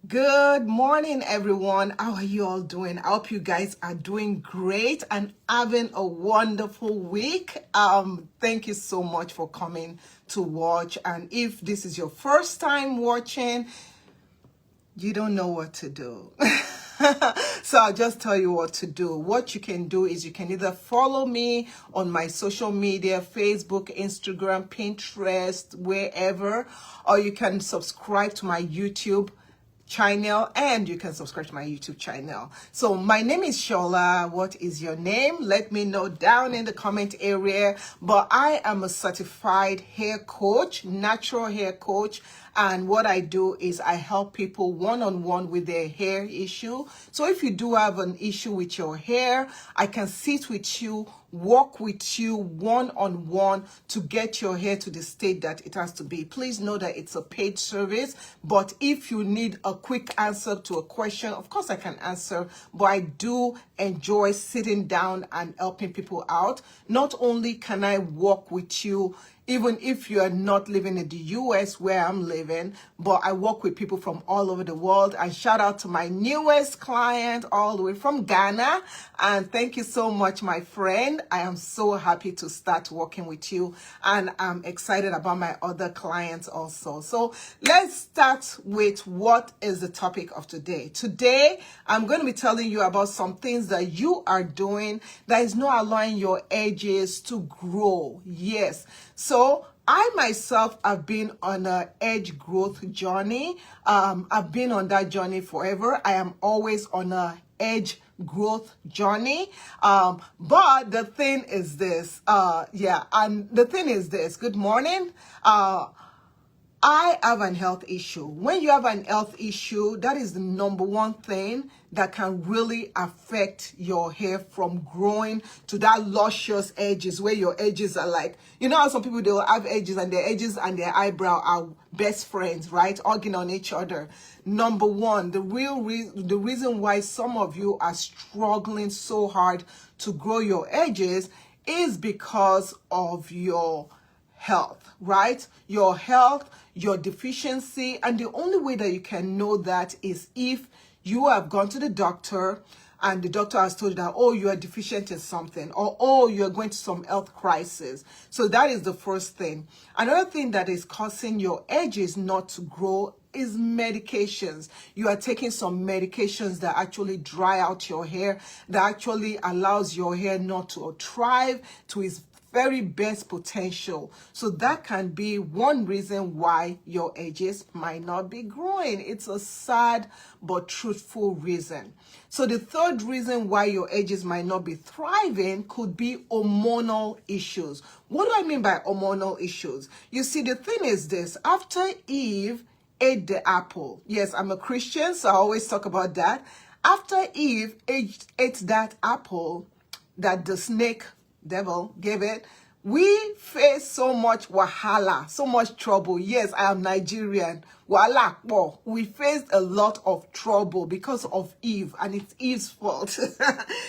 Good morning, everyone. How are you all doing? I hope you guys are doing great and having a wonderful week. Thank you so much for coming to watch. And if this is your first time watching, you don't know what to do. So I'll just tell you what to do. What you can do is you can either follow me on my social media, Facebook, Instagram, Pinterest, wherever, or you can subscribe to my YouTube channel, and you can subscribe to my YouTube channel. So my name is Shola. What is your name? Let me know down in the comment area. But I am a certified hair coach, natural hair coach. And what I do is I help people one-on-one with their hair issue. So if you do have an issue with your hair, I can sit with you, work with you one-on-one to get your hair to the state that it has to be. Please know that it's a paid service, but if you need a quick answer to a question, of course I can answer, but I do enjoy sitting down and helping people out. Not only can I work with you even if you are not living in the US where I'm living, but I work with people from all over the world. And shout out to my newest client all the way from Ghana. And thank you so much, my friend. I am so happy to start working with you. And I'm excited about my other clients also. So let's start with what is the topic of today. Today, I'm going to be telling you about some things that you are doing that is not allowing your edges to grow. Yes. So I myself have been on an edge growth journey. I've been on that journey forever. I am always on a edge growth journey. But the thing is this, good morning. I have an health issue. When you have an health issue, that is the number one thing that can really affect your hair from growing to that luscious edges where your edges are like, you know how some people, they will have edges and their edges and their eyebrow are best friends, right? Hugging on each other. Number one, the reason why some of you are struggling so hard to grow your edges is because of your health, right? Your health, your deficiency, and the only way that you can know that is if you have gone to the doctor and the doctor has told you that, oh, you are deficient in something, or oh, you're going to some health crisis. So that is the first thing. Another thing that is causing your edges not to grow is medications. You are taking some medications that actually dry out your hair, that actually allows your hair not to thrive to its very best potential. So that can be one reason why your edges might not be growing. It's a sad but truthful reason. So the third reason why your edges might not be thriving could be hormonal issues. What do I mean by hormonal issues? You see, the thing is this: after Eve ate the apple, yes, I'm a Christian, so I always talk about that. After Eve ate that apple that the snake devil gave it, we face so much wahala, so much trouble. Yes, I am Nigerian. Wahala. Well, we faced a lot of trouble because of Eve, and it's Eve's fault.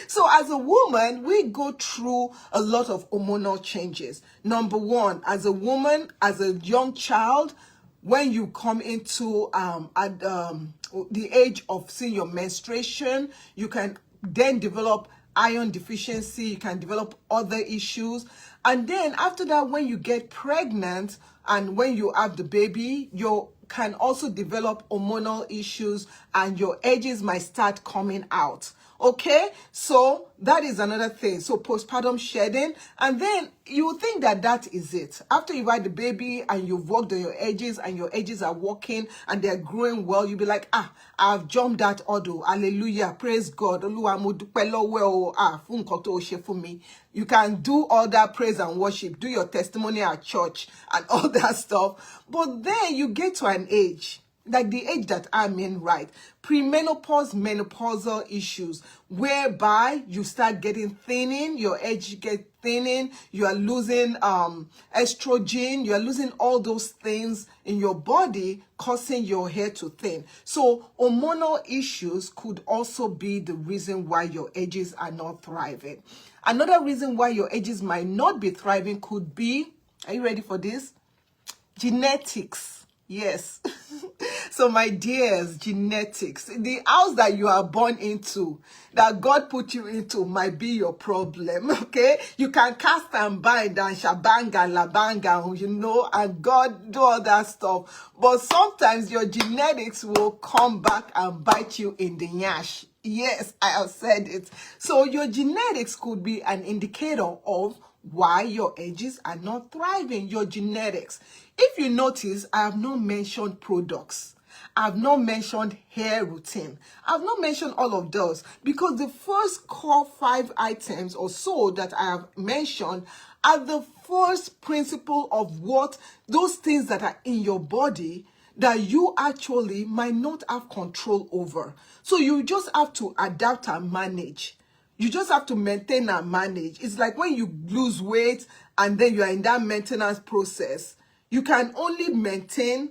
So as a woman, we go through a lot of hormonal changes. Number one, as a woman, as a young child, when you come into the age of seeing your menstruation, you can then develop iron deficiency, you can develop other issues. And then after that, when you get pregnant and when you have the baby, you can also develop hormonal issues and your edges might start coming out. Okay, so that is another thing. So postpartum shedding, and then you would think that that is it. After you've had the baby and you've worked on your edges and your edges are working and they're growing well, you'll be like, I've jumped that hurdle. Hallelujah, praise God. You can do all that praise and worship, do your testimony at church and all that stuff. But then you get to an age, like the age that I'm in, right? Premenopause, menopausal issues, whereby you start getting thinning, your edge get thinning, you are losing estrogen, you are losing all those things in your body, causing your hair to thin. So hormonal issues could also be the reason why your edges are not thriving. Another reason why your edges might not be thriving could be, are you ready for this? Genetics. Yes. So my dears, genetics, the house that you are born into, that God put you into, might be your problem, okay? You can cast and bind and shabanga, labanga, you know, and God do all that stuff. But sometimes your genetics will come back and bite you in the nyash. Yes, I have said it. So your genetics could be an indicator of why your edges are not thriving. Your genetics. If you notice, I have not mentioned products. I've not mentioned hair routine. I've not mentioned all of those because the first core 5 items or so that I have mentioned are the first principle of what those things that are in your body that you actually might not have control over. So you just have to adapt and manage. You just have to maintain and manage. It's like when you lose weight and then you are in that maintenance process. You can only maintain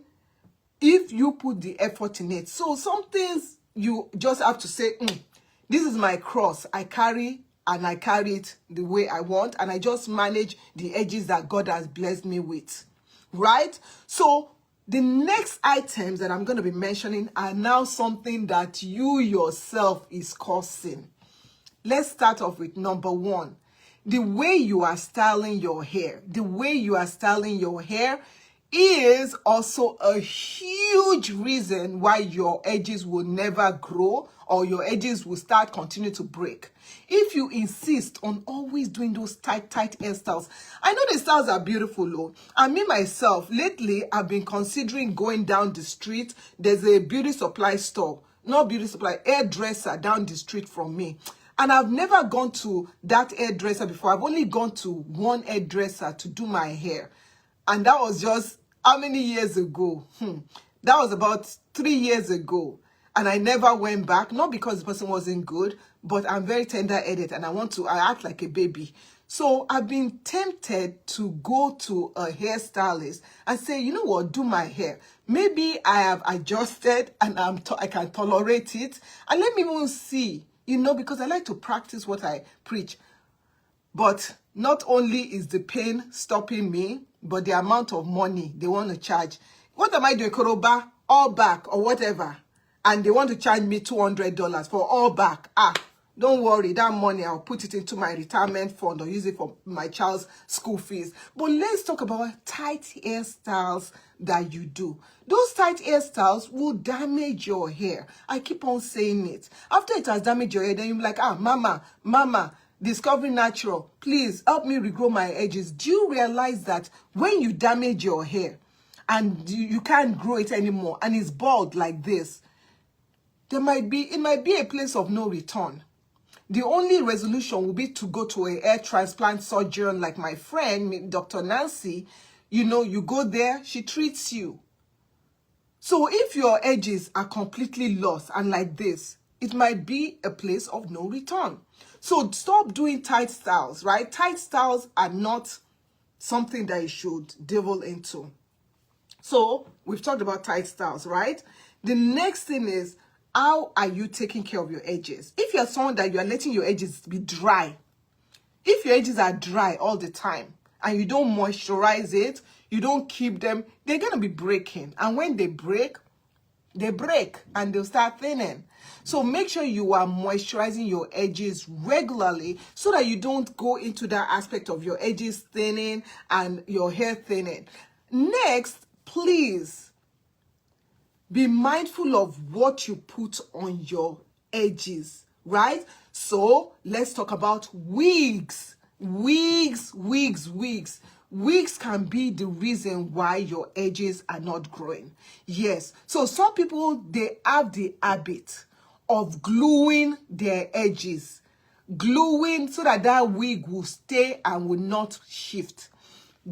if you put the effort in it. So some things you just have to say, this is my cross. I carry and I carry it the way I want. And I just manage the edges that God has blessed me with. Right? So the next items that I'm going to be mentioning are now something that you yourself is causing. Let's start off with number 1. The way you are styling your hair. The way you are styling your hair is also a huge reason why your edges will never grow or your edges will continue to break. If you insist on always doing those tight hairstyles, I know the styles are beautiful, though. And me myself, lately, I've been considering going down the street. There's a beauty supply store, not beauty supply, hairdresser down the street from me. And I've never gone to that hairdresser before. I've only gone to one hairdresser to do my hair. And that was just how many years ago? That was about 3 years ago. And I never went back, not because the person wasn't good, but I'm very tender-headed and I act like a baby. So I've been tempted to go to a hairstylist and say, you know what, do my hair. Maybe I have adjusted and I can tolerate it. And let me even see, you know, because I like to practice what I preach. But not only is the pain stopping me, but the amount of money they want to charge. What am I doing? Koroba, all back or whatever. And they want to charge me $200 for all back. Don't worry, that money, I'll put it into my retirement fund or use it for my child's school fees. But let's talk about tight hairstyles that you do. Those tight hairstyles will damage your hair. I keep on saying it. After it has damaged your hair, then you're like, mama, Discovery Natural, please help me regrow my edges. Do you realize that when you damage your hair and you can't grow it anymore and it's bald like this, it might be a place of no return. The only resolution will be to go to a hair transplant surgeon like my friend, Dr. Nancy. You know, you go there, she treats you. So if your edges are completely lost and like this, it might be a place of no return. So stop doing tight styles, right? Tight styles are not something that you should delve into. So we've talked about tight styles, right? The next thing is, how are you taking care of your edges? If you're someone that you are letting your edges be dry, if your edges are dry all the time and you don't moisturize it, you don't keep them, they're going to be breaking. And when they break and they'll start thinning. So make sure you are moisturizing your edges regularly so that you don't go into that aspect of your edges thinning and your hair thinning. Next, please be mindful of what you put on your edges, right? So let's talk about wigs. Wigs can be the reason why your edges are not growing. Yes. So some people, they have the habit of gluing their edges. Gluing so that that wig will stay and will not shift.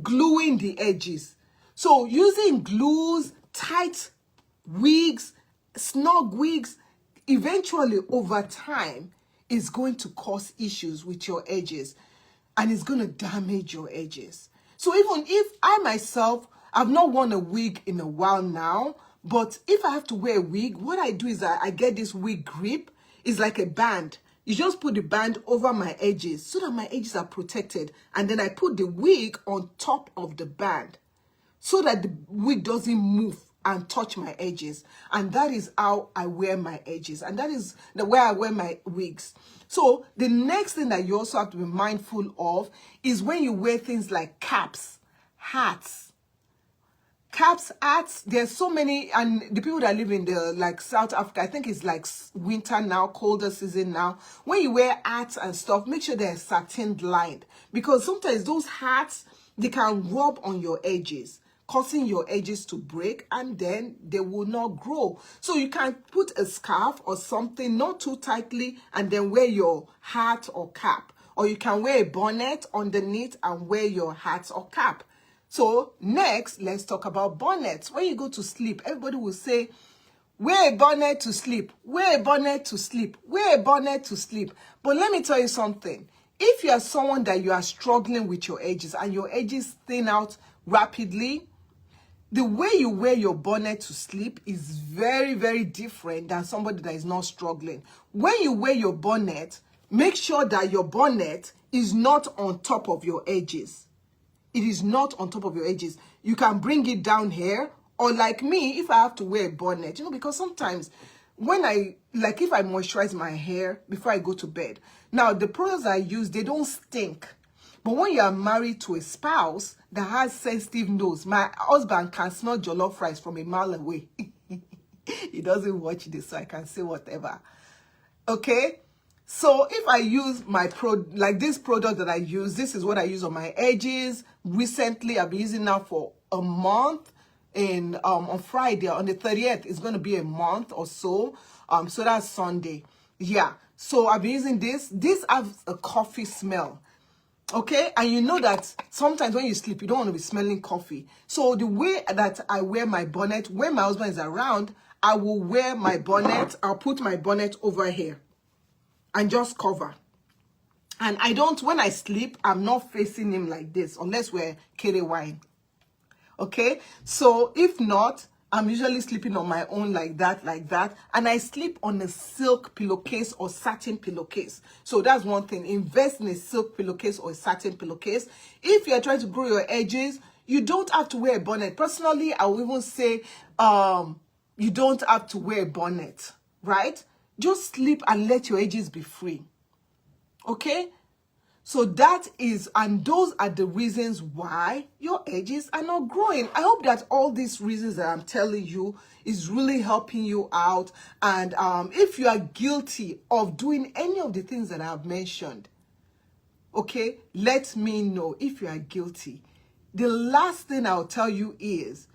Gluing the edges. So using glues, tight wigs, snug wigs, eventually over time is going to cause issues with your edges and it's going to damage your edges. So even if I myself have not worn a wig in a while now, but if I have to wear a wig, what I do is I get this wig grip. It's like a band. You just put the band over my edges so that my edges are protected. And then I put the wig on top of the band so that the wig doesn't move and touch my edges. And that is how I wear my edges. And that is the way I wear my wigs. So the next thing that you also have to be mindful of is when you wear things like caps, hats. Caps, hats, there's so many, and the people that live in the like South Africa, I think it's like winter now, colder season now. When you wear hats and stuff, make sure they're satin lined, because sometimes those hats, they can rub on your edges, causing your edges to break, and then they will not grow. So you can put a scarf or something, not too tightly, and then wear your hat or cap. Or you can wear a bonnet underneath and wear your hat or cap. So next, let's talk about bonnets. When you go to sleep, everybody will say, wear a bonnet to sleep, wear a bonnet to sleep, wear a bonnet to sleep. But let me tell you something. If you are someone that you are struggling with your edges and your edges thin out rapidly, the way you wear your bonnet to sleep is very, very different than somebody that is not struggling. When you wear your bonnet, make sure that your bonnet is not on top of your edges. It is not on top of your edges. You can bring it down here, or like me, if I have to wear a bonnet, because sometimes when if I moisturize my hair before I go to bed, now the products I use, they don't stink. But when you are married to a spouse that has sensitive nose, my husband can smell jollof rice from a mile away. He doesn't watch this, so I can say whatever. Okay? So if I use my this product that I use, this is what I use on my edges. Recently, I've been using now for a month. And on Friday, on the 30th, it's going to be a month or so. So that's Sunday. Yeah. So I've been using this. This has a coffee smell. Okay, and you know that sometimes when you sleep, you don't want to be smelling coffee. So the way that I wear my bonnet, when my husband is around, I will wear my bonnet. I'll put my bonnet over here and just cover. And I don't, when I sleep, I'm not facing him like this unless we're Kere wine. Okay, so if not, I'm usually sleeping on my own like that, and I sleep on a silk pillowcase or satin pillowcase. So that's one thing. Invest in a silk pillowcase or a satin pillowcase. If you're trying to grow your edges, you don't have to wear a bonnet. Personally, I will even say you don't have to wear a bonnet, right? Just sleep and let your edges be free. Okay? So that is, and those are the reasons why your edges are not growing. I hope that all these reasons that I'm telling you is really helping you out. And if you are guilty of doing any of the things that I have mentioned, okay, let me know if you are guilty. The last thing I'll tell you is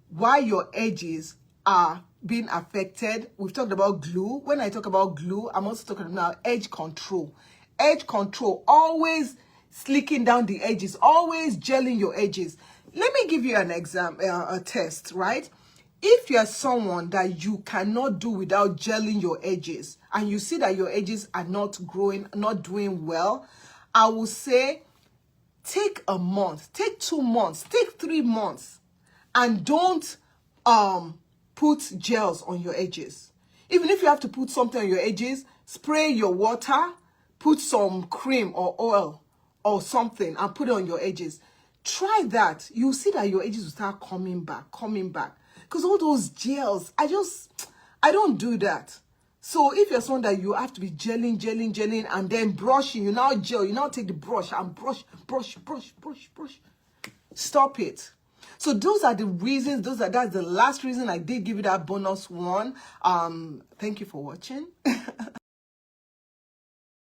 why your edges are being affected. We've talked about glue. When I talk about glue, I'm also talking about edge control. Edge control, always slicking down the edges, always gelling your edges. Let me give you an a test, right? If you're someone that you cannot do without gelling your edges, and you see that your edges are not growing, not doing well, I will say take a month, take 2 months, take 3 months, and don't put gels on your edges. Even if you have to put something on your edges, spray your water, put some cream or oil or something and put it on your edges. Try that. You'll see that your edges will start coming back. Because all those gels, I don't do that. So if you're someone that you have to be gelling, and then brushing, you now gel, you now take the brush and brush. Stop it. So those are the reasons, that's the last reason I did give you that bonus one. Thank you for watching.